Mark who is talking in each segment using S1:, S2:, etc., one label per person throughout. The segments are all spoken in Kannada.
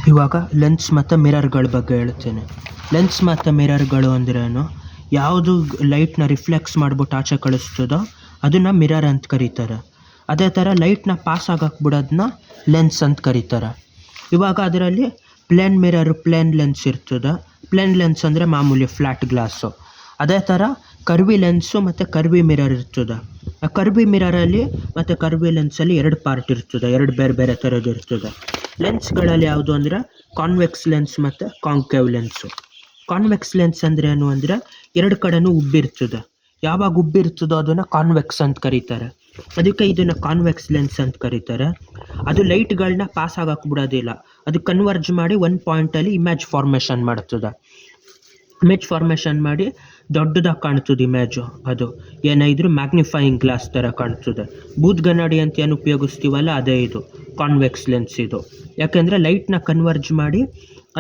S1: ಇವಾಗ ಲೆನ್ಸ್ ಮತ್ತು ಮಿರರ್ಗಳ ಬಗ್ಗೆ ಹೇಳ್ತೀನಿ. ಲೆನ್ಸ್ ಮತ್ತು ಮಿರರ್ಗಳು ಅಂದ್ರೇನು, ಯಾವುದು ಲೈಟ್ನ ರಿಫ್ಲೆಕ್ಸ್ ಮಾಡ್ಬಿಟ್ಟು ಆಚೆ ಕಳಿಸ್ತದೋ ಅದನ್ನು ಮಿರರ್ ಅಂತ ಕರೀತಾರೆ. ಅದೇ ಥರ ಲೈಟ್ನ ಪಾಸ್ ಆಗಕ್ಕೆ ಬಿಡೋದನ್ನ ಲೆನ್ಸ್ ಅಂತ ಕರೀತಾರೆ. ಇವಾಗ ಅದರಲ್ಲಿ ಪ್ಲೇನ್ ಮಿರರು, ಪ್ಲೇನ್ ಲೆನ್ಸ್ ಇರ್ತದೆ. ಪ್ಲೇನ್ ಲೆನ್ಸ್ ಅಂದರೆ ಮಾಮೂಲಿ ಫ್ಲ್ಯಾಟ್ ಗ್ಲಾಸು. ಅದೇ ಥರ ಕರ್ವಿ ಲೆನ್ಸು ಮತ್ತು ಕರ್ವಿ ಮಿರರ್ ಇರ್ತದೆ. ಆ ಕರ್ವಿ ಮಿರರಲ್ಲಿ ಮತ್ತು ಕರ್ವಿ ಲೆನ್ಸಲ್ಲಿ ಎರಡು ಪಾರ್ಟ್ ಇರ್ತದೆ, ಎರಡು ಬೇರೆ ಬೇರೆ ಥರದ್ದು ಇರ್ತದೆ. ಲೆನ್ಸ್ಗಳಲ್ಲಿ ಯಾವುದು ಅಂದರೆ ಕಾನ್ವೆಕ್ಸ್ ಲೆನ್ಸ್ ಮತ್ತು ಕಾಂಕೇವ್ ಲೆನ್ಸು. ಕಾನ್ವೆಕ್ಸ್ ಲೆನ್ಸ್ ಅಂದರೆ ಏನು ಅಂದರೆ ಎರಡು ಕಡೆನೂ ಉಬ್ಬಿರ್ತದೆ. ಯಾವಾಗ ಉಬ್ಬಿರ್ತದೋ ಅದನ್ನು ಕಾನ್ವೆಕ್ಸ್ ಅಂತ ಕರೀತಾರೆ. ಅದಕ್ಕೆ ಇದನ್ನು ಕಾನ್ವೆಕ್ಸ್ ಲೆನ್ಸ್ ಅಂತ ಕರೀತಾರೆ. ಅದು ಲೈಟ್ಗಳನ್ನ ಪಾಸ್ ಆಗಕ್ಕೆ ಬಿಡೋದಿಲ್ಲ, ಅದು ಕನ್ವರ್ಜ್ ಮಾಡಿ ಒಂದು ಪಾಯಿಂಟಲ್ಲಿ ಇಮೇಜ್ ಫಾರ್ಮೇಷನ್ ಮಾಡ್ತದೆ. ಇಮೇಜ್ ಫಾರ್ಮೇಷನ್ ಮಾಡಿ ದೊಡ್ಡದಾಗಿ ಕಾಣ್ತದೆ ಇಮೇಜು. ಅದು ಏನಾದರೂ ಮ್ಯಾಗ್ನಿಫೈಯಿಂಗ್ ಗ್ಲಾಸ್ ಥರ ಕಾಣ್ತದೆ. ಬೂದ್ ಕನ್ನಡಿ ಅಂತ ಏನು ಉಪಯೋಗಿಸ್ತೀವಲ್ಲ ಅದೇ ಇದು ಕಾನ್ವೆಕ್ಸ್ ಲೆನ್ಸ್ ಇದು. ಯಾಕೆಂದರೆ ಲೈಟ್ನ ಕನ್ವರ್ಜ್ ಮಾಡಿ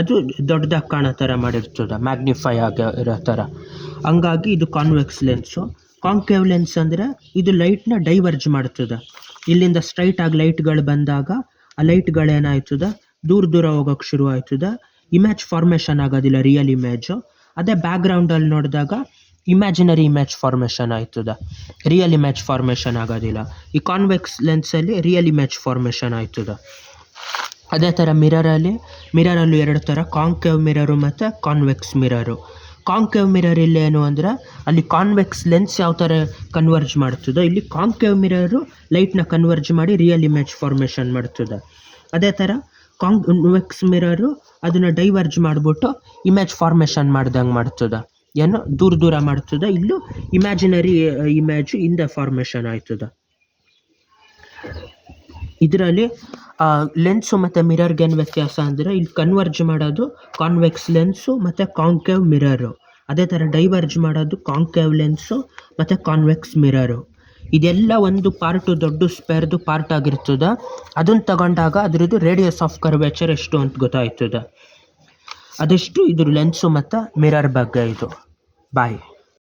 S1: ಅದು ದೊಡ್ಡದಾಗಿ ಕಾಣೋ ಥರ ಮಾಡಿರ್ತದೆ, ಮ್ಯಾಗ್ನಿಫೈ ಆಗಿರೋ ಥರ. ಹಂಗಾಗಿ ಇದು ಕಾನ್ವೆಕ್ಸ್ ಲೆನ್ಸು. ಕಾಂಕೇವ್ ಲೆನ್ಸ್ ಅಂದರೆ ಇದು ಲೈಟ್ನ ಡೈವರ್ಜ್ ಮಾಡ್ತದೆ. ಇಲ್ಲಿಂದ ಸ್ಟ್ರೈಟಾಗಿ ಲೈಟ್ಗಳು ಬಂದಾಗ ಆ ಲೈಟ್ಗಳೇನಾಯ್ತದೆ ದೂರ ದೂರ ಹೋಗೋಕ್ಕೆ ಶುರು ಆಯ್ತದೆ. ಇಮೇಜ್ ಫಾರ್ಮೇಷನ್ ಆಗೋದಿಲ್ಲ, ರಿಯಲ್ ಇಮೇಜು. ಅದೇ ಬ್ಯಾಕ್ಗ್ರೌಂಡಲ್ಲಿ ನೋಡಿದಾಗ ಇಮ್ಯಾಜಿನರಿ ಇಮೇಜ್ ಫಾರ್ಮೇಷನ್ ಆಯ್ತದೆ, ರಿಯಲ್ ಇಮೇಜ್ ಫಾರ್ಮೇಷನ್ ಆಗೋದಿಲ್ಲ. ಈ ಕಾನ್ವೆಕ್ಸ್ ಲೆನ್ಸಲ್ಲಿ ರಿಯಲ್ ಇಮೇಜ್ ಫಾರ್ಮೇಷನ್ ಆಯ್ತದೆ. ಅದೇ ಥರ ಮಿರರಲ್ಲೂ ಎರಡು ಥರ, ಕಾಂಕೇವ್ ಮಿರರು ಮತ್ತು ಕಾನ್ವೆಕ್ಸ್ ಮಿರರು. ಕಾಂಕೇವ್ ಮಿರರ್ ಇಲ್ಲಿ ಏನು ಅಂದರೆ ಅಲ್ಲಿ ಕಾನ್ವೆಕ್ಸ್ ಲೆನ್ಸ್ ಯಾವ ಥರ ಕನ್ವರ್ಜ್ ಮಾಡ್ತದೋ ಇಲ್ಲಿ ಕಾಂಕೇವ್ ಮಿರರು ಲೈಟ್ನ ಕನ್ವರ್ಜ್ ಮಾಡಿ ರಿಯಲ್ ಇಮೇಜ್ ಫಾರ್ಮೇಷನ್ ಮಾಡ್ತದೆ. ಅದೇ ಥರ ಕಾನ್ವೆಕ್ಸ್ ಮಿರರು ಅದನ್ನು ಡೈವರ್ಜ್ ಮಾಡಿಬಿಟ್ಟು ಇಮೇಜ್ ಫಾರ್ಮೇಷನ್ ಮಾಡ್ದಂಗೆ ಮಾಡ್ತದೆ, ಏನು ದೂರ ದೂರ ಮಾಡ್ತದೆ. ಇಲ್ಲೂ ಇಮ್ಯಾಜಿನರಿ ಇಮೇಜು ಇಂದ ಫಾರ್ಮೇಷನ್ ಆಯ್ತದೆ. ಇದರಲ್ಲಿ ಲೆನ್ಸು ಮತ್ತು ಮಿರರ್ಗೇನು ವ್ಯತ್ಯಾಸ ಅಂದರೆ ಇಲ್ಲಿ ಕನ್ವರ್ಜ್ ಮಾಡೋದು ಕಾನ್ವೆಕ್ಸ್ ಲೆನ್ಸು ಮತ್ತು ಕಾಂಕೇವ್ ಮಿರರು. ಅದೇ ಥರ ಡೈವರ್ಜ್ ಮಾಡೋದು ಕಾಂಕೇವ್ ಲೆನ್ಸು ಮತ್ತು ಕಾನ್ವೆಕ್ಸ್ ಮಿರರು. ಇದೆಲ್ಲ ಒಂದು ಪಾರ್ಟು ದೊಡ್ಡ ಸ್ಪೇರ್ದು ಪಾರ್ಟ್ ಆಗಿರ್ತದೆ. ಅದನ್ನು ತಗೊಂಡಾಗ ಅದರದ್ದು ರೇಡಿಯಸ್ ಆಫ್ ಕರ್ವೇಚರ್ ಎಷ್ಟು ಅಂತ ಗೊತ್ತಾಯ್ತದೆ. ಅದೆಷ್ಟು ಇದ್ರ ಲೆನ್ಸು ಮತ್ತು ಮಿರರ್ ಬಗ್ಗೆ ಇದು. ಬಾಯ್.